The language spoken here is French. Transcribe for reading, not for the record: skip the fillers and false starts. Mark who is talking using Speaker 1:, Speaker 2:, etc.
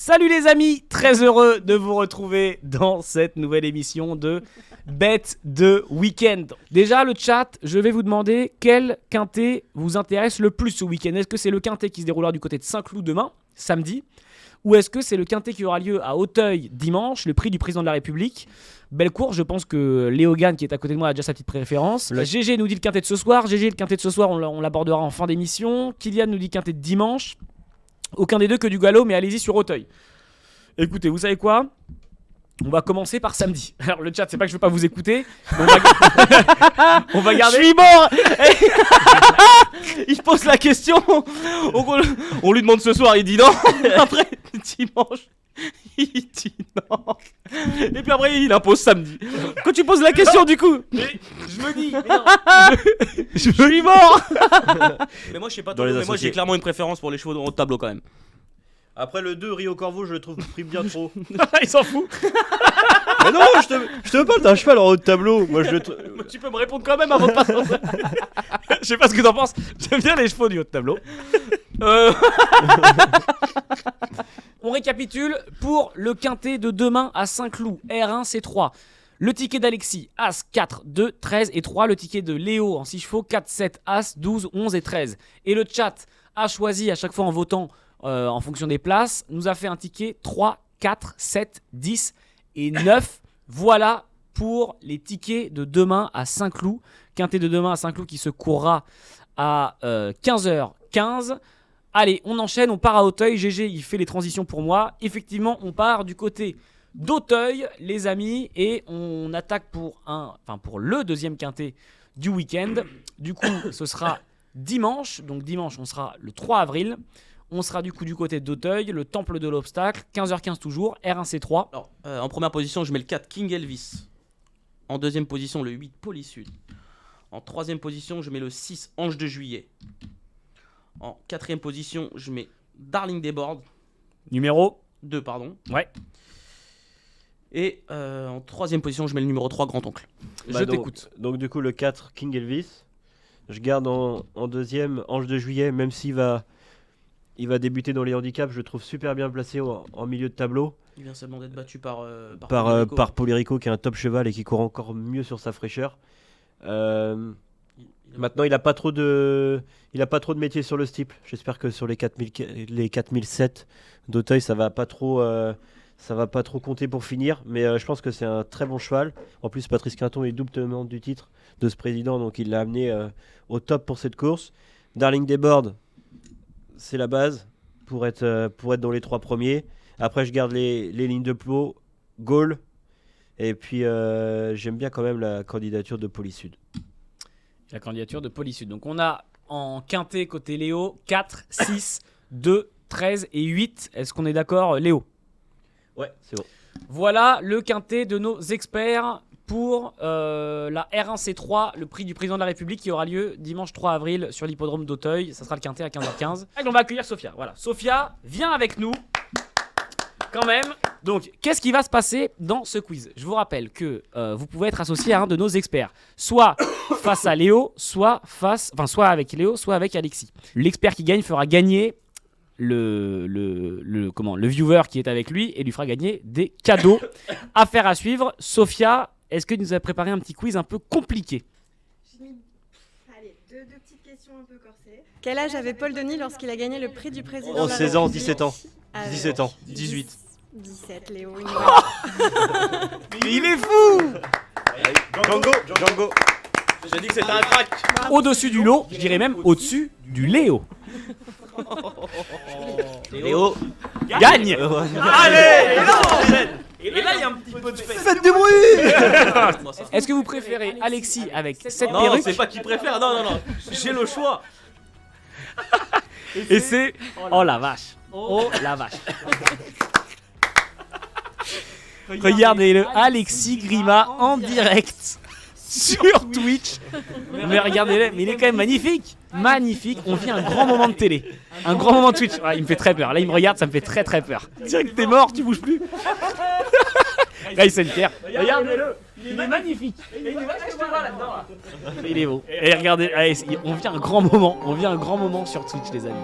Speaker 1: Salut les amis, très heureux de vous retrouver dans cette nouvelle émission de Bet de Week-end. Déjà le chat, je vais vous demander quel quintet vous intéresse le plus ce week-end. Est-ce que c'est le quintet qui se déroulera du côté de Saint-Cloud demain, samedi, ou est-ce que c'est le quintet qui aura lieu à Auteuil dimanche, le prix du président de la République? Belle course, je pense que Léo Gann qui est à côté de moi a déjà sa petite préférence. GG nous dit le quintet de ce soir. GG, le quintet de ce soir, on l'abordera en fin d'émission. Kylian nous dit quintet de dimanche. Aucun des deux que du galop, mais allez-y sur Auteuil. Écoutez, vous savez quoi? On va commencer par samedi. Alors le chat, c'est pas que je veux pas vous écouter. On va garder. Je suis mort. Il pose la question. On lui demande ce soir, il dit non. Après dimanche, il dit non. Et puis après, il impose samedi. Quand tu poses la question, du coup, mais je me dis, mais non, je suis mort.
Speaker 2: Mais moi, je sais pas trop. Mais moi, j'ai clairement une préférence pour les chevaux dans le tableau quand même.
Speaker 3: Après le 2, Rio Corvo, je le trouve pris bien trop.
Speaker 1: Il s'en fout.
Speaker 3: Mais non, je te parle d'un cheval en haut de tableau. Moi,
Speaker 1: Tu peux me répondre quand même avant de passer. Je sais pas ce que t'en penses. J'aime bien les chevaux du haut de tableau. On récapitule pour le quintet de demain à Saint-Cloud. R1, C3. Le ticket d'Alexis, As, 4, 2, 13 et 3. Le ticket de Léo en 6 chevaux, 4, 7, As, 12, 11 et 13. Et le chat a choisi à chaque fois en votant en fonction des places, nous a fait un ticket 3, 4, 7, 10 et 9. Voilà pour les tickets de demain à Saint-Cloud. Quintet de demain à Saint-Cloud qui se courra à 15h15. Allez, on enchaîne, on part à Auteuil. GG, il fait les transitions pour moi. Effectivement, on part du côté d'Auteuil, les amis, et on attaque pour le deuxième quintet du week-end. Du coup, ce sera dimanche. Donc dimanche, on sera le 3 avril. On sera du coup du côté d'Auteuil, le temple de l'obstacle, 15h15 toujours, R1C3.
Speaker 2: Alors, en première position, je mets le 4 King Elvis. En deuxième position, le 8 Polysud. En troisième position, je mets le 6 Ange de Juillet. En quatrième position, je mets Darling Deboard.
Speaker 1: Numéro
Speaker 2: 2, pardon.
Speaker 1: Ouais.
Speaker 2: Et en troisième position, je mets le numéro 3 Grand-Oncle.
Speaker 1: Je t'écoute.
Speaker 3: Donc du coup, le 4 King Elvis. Je garde en deuxième Ange de Juillet, même s'il va débuter dans les handicaps. Je le trouve super bien placé en milieu de tableau.
Speaker 2: Il vient seulement d'être battu par
Speaker 3: Polirico, qui est un top cheval et qui court encore mieux sur sa fraîcheur. Maintenant, il a pas trop de métier sur le steeple. J'espère que sur les 4007 d'Auteuil, ça va pas trop compter pour finir. Mais je pense que c'est un très bon cheval. En plus, Patrice Quinton est double tenant du titre de ce président, donc il l'a amené au top pour cette course. Darling Deboard, c'est la base pour être dans les 3 premiers. Après, je garde les lignes de plot, Gaulle. Et puis, j'aime bien quand même la candidature de Polysud.
Speaker 1: La candidature de Polysud. Donc, on a en quintet côté Léo 4, 6, 2, 13 et 8. Est-ce qu'on est d'accord, Léo?
Speaker 3: Ouais, c'est bon.
Speaker 1: Voilà le quintet de nos experts pour la R1C3, le prix du président de la République qui aura lieu dimanche 3 avril sur l'hippodrome d'Auteuil. Ça sera le quintet à 15h15. Allez, on va accueillir Sophia. Voilà, Sophia, viens avec nous. Quand même. Donc, qu'est-ce qui va se passer dans ce quiz? Je vous rappelle que vous pouvez être associé à un de nos experts, soit face à Léo, soit avec Léo, soit avec Alexis. L'expert qui gagne fera gagner le viewer qui est avec lui et lui fera gagner des cadeaux. Affaire à suivre. Sophia, est-ce que tu nous as préparé un petit quiz un peu compliqué?
Speaker 4: Allez, deux petites questions un peu corsées. Quel âge avait Paul Denis lorsqu'il a gagné le prix du président de la
Speaker 3: 16 ans,
Speaker 4: République?
Speaker 3: 17 ans.
Speaker 4: 17
Speaker 3: ans.
Speaker 2: 18.
Speaker 4: 17, Léo.
Speaker 1: Mais il est fou!
Speaker 3: Django.
Speaker 2: J'ai dit que c'était un crack.
Speaker 1: Au-dessus du lot, je dirais même au-dessus du Léo.
Speaker 2: Léo
Speaker 1: Gagne! Allez! Et là, il y a un petit peu de fête.
Speaker 3: Faites du bruit.
Speaker 1: Est-ce que vous préférez Alexis avec cette
Speaker 2: Non,
Speaker 1: perruque?
Speaker 2: c'est pas qui préfère. Non. J'ai le choix.
Speaker 1: Et c'est... Oh la vache! Oh la vache! Regardez-le, Alexis Grima en direct sur Twitch. Mais regardez-le, mais il est quand même magnifique. Magnifique, on vit un grand moment de télé. Un grand moment de Twitch. Ah, il me fait très peur. Là, il me regarde, ça me fait très très peur. Tiens que t'es mort, tu bouges plus. Là, il s'énerve. Regardez-le, il est magnifique. Il est beau. Et regardez, allez, on vit un grand moment. On vit un grand moment sur Twitch, les amis.